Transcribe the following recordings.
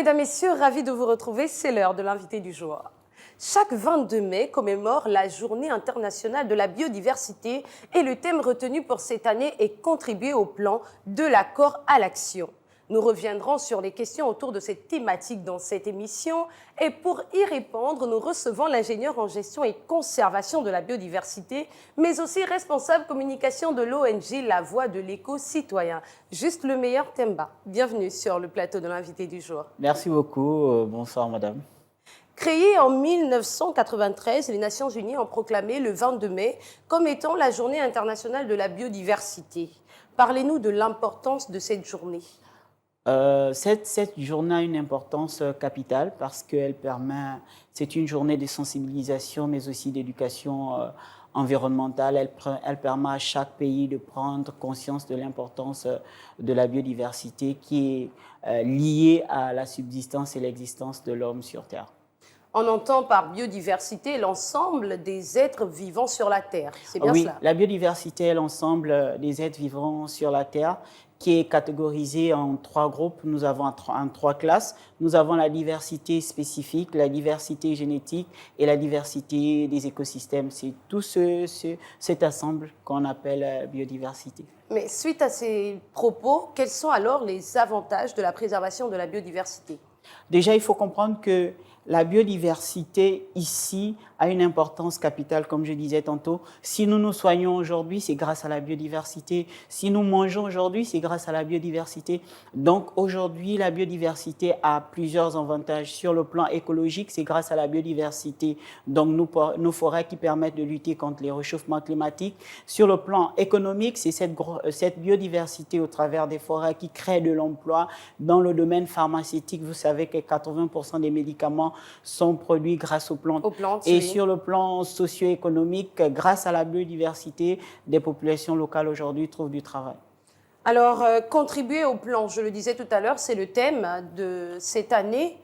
Mesdames, Messieurs, ravi de vous retrouver, c'est l'heure de l'invité du jour. Chaque 22 mai commémore la Journée internationale de la biodiversité et le thème retenu pour cette année est contribuer au plan de l'accord à l'action. Nous reviendrons sur les questions autour de cette thématique dans cette émission et pour y répondre, nous recevons l'ingénieur en gestion et conservation de la biodiversité, mais aussi responsable communication de l'ONG La Voix de l'éco-citoyen, Juste le meilleur Temba. Bienvenue sur le plateau de l'invité du jour. Merci beaucoup. Bonsoir, madame. Créée en 1993, les Nations Unies ont proclamé le 22 mai comme étant la Journée internationale de la biodiversité. Parlez-nous de l'importance de cette journée. Cette journée a une importance capitale parce qu'elle permet, c'est une journée de sensibilisation mais aussi d'éducation environnementale. Elle permet à chaque pays de prendre conscience de l'importance de la biodiversité qui est liée à la subsistance et l'existence de l'homme sur Terre. On entend par biodiversité l'ensemble des êtres vivants sur la Terre, c'est bien oui, cela? La biodiversité est l'ensemble des êtres vivants sur la Terre qui est catégorisé en trois groupes. Nous avons en trois classes. Nous avons la diversité spécifique, la diversité génétique et la diversité des écosystèmes. C'est tout cet ensemble qu'on appelle biodiversité. Mais suite à ces propos, quels sont alors les avantages de la préservation de la biodiversité? Déjà, il faut comprendre que la biodiversité ici a une importance capitale, comme je disais tantôt. Si nous nous soignons aujourd'hui, c'est grâce à la biodiversité. Si nous mangeons aujourd'hui, c'est grâce à la biodiversité. Donc aujourd'hui, la biodiversité a plusieurs avantages. Sur le plan écologique, c'est grâce à la biodiversité. Donc nos forêts qui permettent de lutter contre les réchauffements climatiques. Sur le plan économique, c'est cette biodiversité au travers des forêts qui crée de l'emploi. Dans le domaine pharmaceutique, vous savez que 80% des médicaments sont produits grâce aux plantes. Et oui. Sur le plan socio-économique, grâce à la biodiversité, des populations locales aujourd'hui trouvent du travail. Alors, contribuer au plan, je le disais tout à l'heure, c'est le thème de cette année,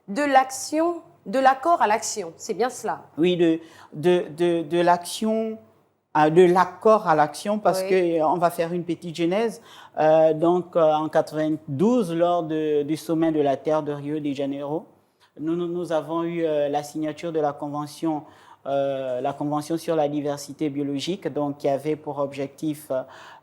de l'action, de l'accord à l'action, c'est bien cela? Oui, de l'action, de l'accord à l'action, parce oui. qu'on va faire une petite genèse. Donc, en 92, lors du sommet de la Terre de Rio de Janeiro, nous avons eu la signature de la convention sur la diversité biologique, donc qui avait pour objectif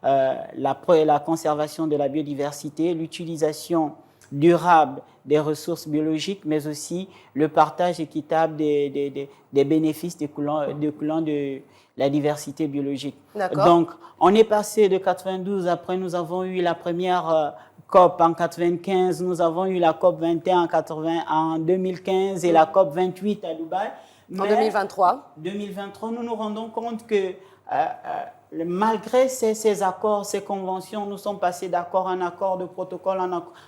la conservation de la biodiversité, l'utilisation durable des ressources biologiques, mais aussi le partage équitable des bénéfices découlant de la diversité biologique. Donc, on est passé de 92, après nous avons eu la première COP en 95, nous avons eu la COP 21 en 2015 et la COP 28 à Dubaï. En 2023. 2023, nous nous rendons compte que malgré ces accords, ces conventions, nous sommes passés d'accord en accord, de protocole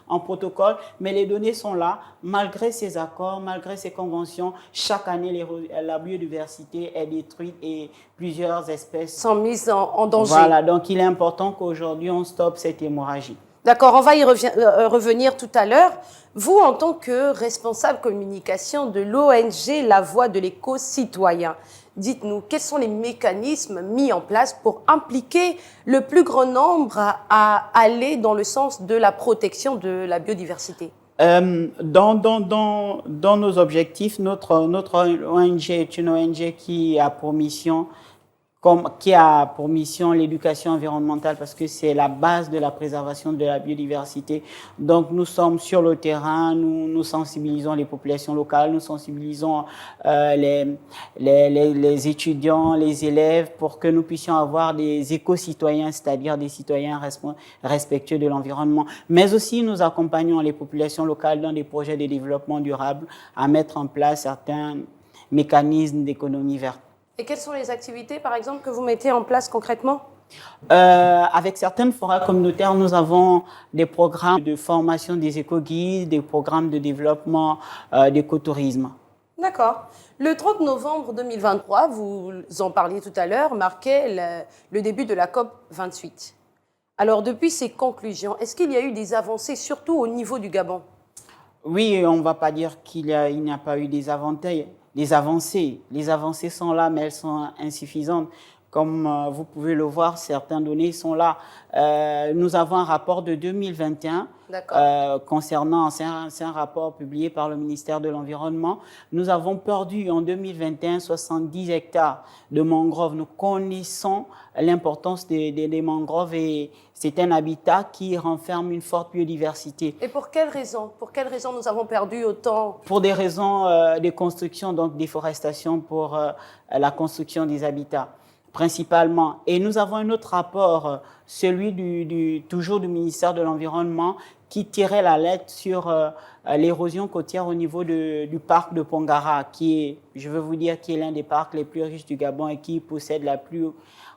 en protocole, mais les données sont là. Malgré ces accords, malgré ces conventions, chaque année, la biodiversité est détruite et plusieurs espèces sont mises en danger. Voilà, donc il est important qu'aujourd'hui, on stoppe cette hémorragie. D'accord, on va y revenir tout à l'heure. Vous, en tant que responsable communication de l'ONG La Voix de l'éco-citoyen, dites-nous, quels sont les mécanismes mis en place pour impliquer le plus grand nombre à aller dans le sens de la protection de la biodiversité? Dans nos objectifs, notre ONG est une ONG qui a pour mission l'éducation environnementale parce que c'est la base de la préservation de la biodiversité. Donc, nous sommes sur le terrain, nous sensibilisons les populations locales, nous sensibilisons les étudiants, les élèves pour que nous puissions avoir des éco-citoyens, c'est-à-dire des citoyens respectueux de l'environnement. Mais aussi, nous accompagnons les populations locales dans des projets de développement durable à mettre en place certains mécanismes d'économie verte. Et quelles sont les activités, par exemple, que vous mettez en place concrètement? Avec certaines forêts communautaires, nous avons des programmes de formation des éco-guides, des programmes de développement d'écotourisme. D'accord. Le 30 novembre 2023, vous en parliez tout à l'heure, marquait le début de la COP 28. Alors, depuis ces conclusions, est-ce qu'il y a eu des avancées, surtout au niveau du Gabon? Oui, on ne va pas dire qu'il n'y a pas eu des avancées. Les avancées sont là, mais elles sont insuffisantes. Comme vous pouvez le voir, certaines données sont là. Nous avons un rapport de 2021 concernant, c'est un rapport publié par le ministère de l'Environnement. Nous avons perdu en 2021 70 hectares de mangroves. Nous connaissons l'importance des mangroves et c'est un habitat qui renferme une forte biodiversité. Et pour quelles raisons? Pour quelles raisons nous avons perdu autant? Pour des raisons de construction, donc déforestation pour la construction des habitats principalement. Et nous avons un autre rapport, celui toujours du ministère de l'Environnement, qui tirait la lettre sur l'érosion côtière au niveau du parc de Pongara, qui est, je veux vous dire, qui est l'un des parcs les plus riches du Gabon et qui possède la plus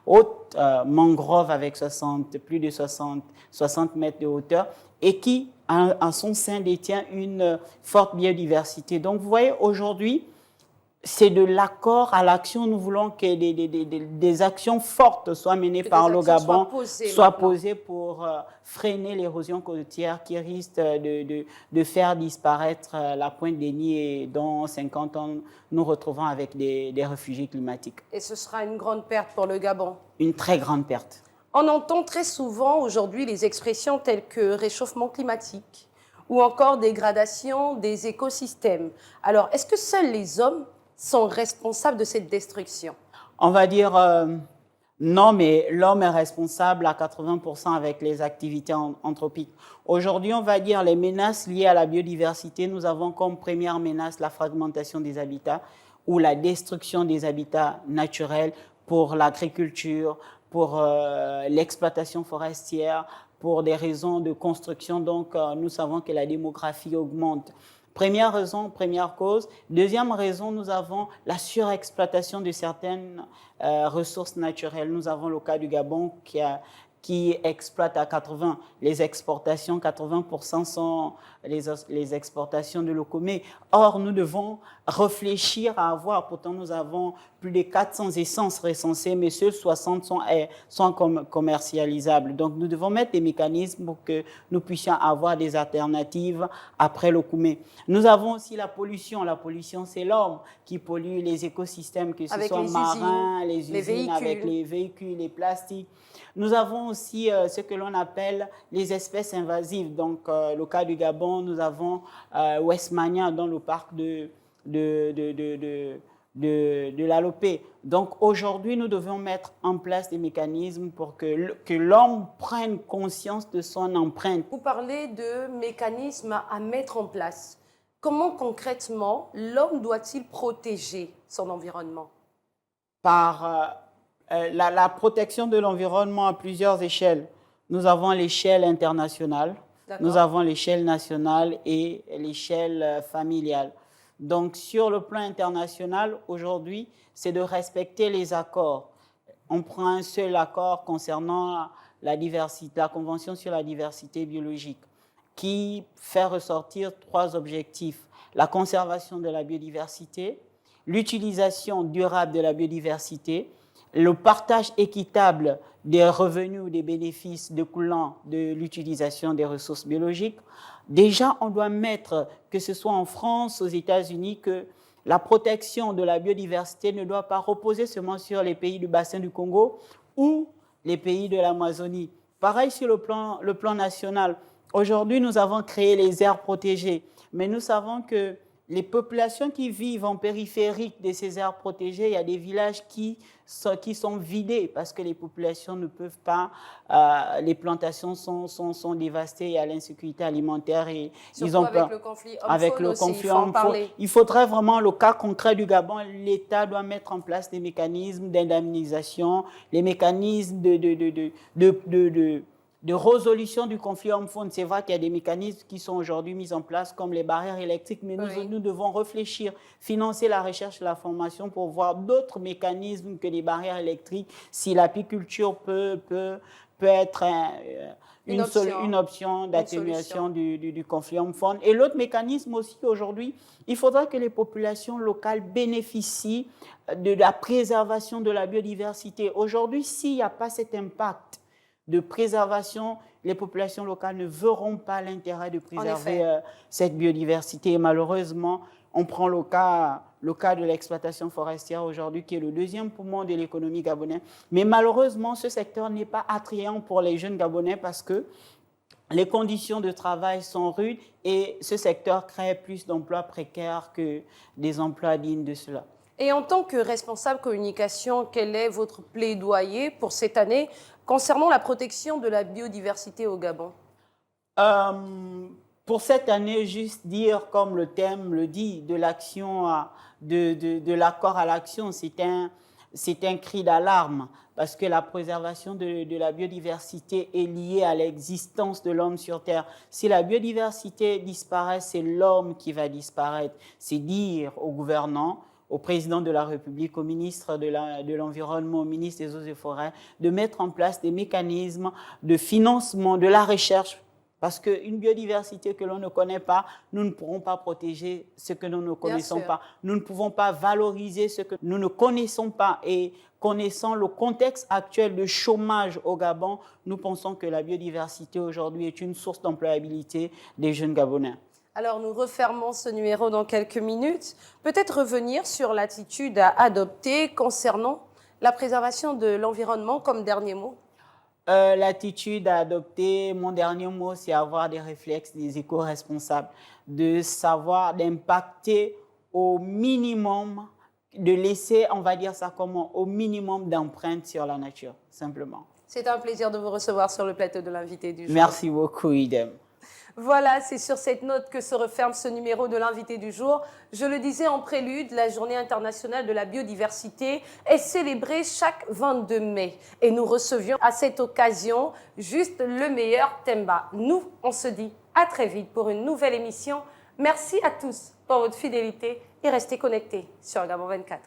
haute mangrove avec plus de 60 mètres de hauteur et qui, en son sein, détient une forte biodiversité. Donc, vous voyez, aujourd'hui, c'est de l'accord à l'action. Nous voulons que des actions fortes soient menées par le Gabon, soient posées pour freiner l'érosion côtière qui risque de faire disparaître la pointe des nids et dans 50 ans, nous retrouvons avec des réfugiés climatiques. Et ce sera une grande perte pour le Gabon? Une très grande perte. On entend très souvent aujourd'hui les expressions telles que réchauffement climatique ou encore dégradation des écosystèmes. Alors, est-ce que seuls les hommes sont responsables de cette destruction? On va dire non, mais l'homme est responsable à 80% avec les activités anthropiques. Aujourd'hui, on va dire les menaces liées à la biodiversité. Nous avons comme première menace la fragmentation des habitats ou la destruction des habitats naturels pour l'agriculture, pour l'exploitation forestière, pour des raisons de construction. Donc, nous savons que la démographie augmente. Première raison, première cause. Deuxième raison, nous avons la surexploitation de certaines ressources naturelles. Nous avons le cas du Gabon qui exploite à 80. Les exportations, 80% sont les exportations de locomé. Or, nous devons réfléchir à avoir, pourtant nous avons plus de 400 essences recensées, mais seuls 60 sont commercialisables. Donc, nous devons mettre des mécanismes pour que nous puissions avoir des alternatives après le locomé. Nous avons aussi la pollution. La pollution, c'est l'homme qui pollue les écosystèmes, que ce soit marins, les usines, avec les véhicules, les plastiques. Nous avons aussi ce que l'on appelle les espèces invasives. Donc, le cas du Gabon, nous avons Westmania dans le parc de l'Alopé. Donc, aujourd'hui, nous devons mettre en place des mécanismes pour que l'homme prenne conscience de son empreinte. Vous parlez de mécanismes à mettre en place. Comment concrètement l'homme doit-il protéger son environnement? Par la protection de l'environnement à plusieurs échelles. Nous avons l'échelle internationale, nous avons l'échelle nationale et l'échelle familiale. Donc, sur le plan international, aujourd'hui, c'est de respecter les accords. On prend un seul accord concernant la Convention sur la diversité biologique, qui fait ressortir 3 objectifs. La conservation de la biodiversité, l'utilisation durable de la biodiversité, le partage équitable des revenus ou des bénéfices découlant de l'utilisation des ressources biologiques. Déjà, on doit mettre, que ce soit en France, aux États-Unis, que la protection de la biodiversité ne doit pas reposer seulement sur les pays du bassin du Congo ou les pays de l'Amazonie. Pareil sur le plan national. Aujourd'hui, nous avons créé les aires protégées, mais nous savons que les populations qui vivent en périphérie de ces aires protégées, il y a des villages qui sont vidés parce que les populations ne peuvent pas, les plantations sont dévastées, il y a l'insécurité alimentaire et surtout ils ont peur. Avec le conflit homme-faune, il faudrait vraiment le cas concret du Gabon. L'État doit mettre en place des mécanismes d'indemnisation, les mécanismes de résolution du conflit homme-faune. C'est vrai qu'il y a des mécanismes qui sont aujourd'hui mis en place comme les barrières électriques, mais nous devons réfléchir, financer la recherche et la formation pour voir d'autres mécanismes que les barrières électriques, si l'apiculture peut être une option d'atténuation du conflit homme-faune. Et l'autre mécanisme aussi aujourd'hui, il faudra que les populations locales bénéficient de la préservation de la biodiversité. Aujourd'hui, s'il n'y a pas cet impact de préservation, les populations locales ne verront pas l'intérêt de préserver cette biodiversité. Et malheureusement, On prend le cas de l'exploitation forestière aujourd'hui, qui est le deuxième poumon de l'économie gabonaise. Mais malheureusement, ce secteur n'est pas attrayant pour les jeunes Gabonais parce que les conditions de travail sont rudes et ce secteur crée plus d'emplois précaires que des emplois dignes de cela. Et en tant que responsable communication, quel est votre plaidoyer pour cette année concernant la protection de la biodiversité au Gabon? Pour cette année, juste dire, comme le thème le dit, de l'action, de l'accord à l'action, c'est un cri d'alarme parce que la préservation de la biodiversité est liée à l'existence de l'homme sur Terre. Si la biodiversité disparaît, c'est l'homme qui va disparaître. C'est dire aux gouvernants, au président de la République, au ministre de l'Environnement, au ministre des Eaux et Forêts, de mettre en place des mécanismes de financement de la recherche. Parce qu'une biodiversité que l'on ne connaît pas, nous ne pourrons pas protéger ce que nous ne connaissons pas. Nous ne pouvons pas valoriser ce que nous ne connaissons pas. Et connaissant le contexte actuel de chômage au Gabon, nous pensons que la biodiversité aujourd'hui est une source d'employabilité des jeunes Gabonais. Alors, nous refermons ce numéro dans quelques minutes. Peut-être revenir sur l'attitude à adopter concernant la préservation de l'environnement comme dernier mot. L'attitude à adopter, mon dernier mot, c'est avoir des réflexes, des éco-responsables, de savoir, d'impacter au minimum, de laisser, on va dire ça comment, au minimum d'empreinte sur la nature, simplement. C'est un plaisir de vous recevoir sur le plateau de l'invité du jour. Merci beaucoup, idem. Voilà, c'est sur cette note que se referme ce numéro de l'invité du jour. Je le disais en prélude, la Journée internationale de la biodiversité est célébrée chaque 22 mai. Et nous recevions à cette occasion juste le meilleur Temba. Nous, on se dit à très vite pour une nouvelle émission. Merci à tous pour votre fidélité et restez connectés sur Gabon 24.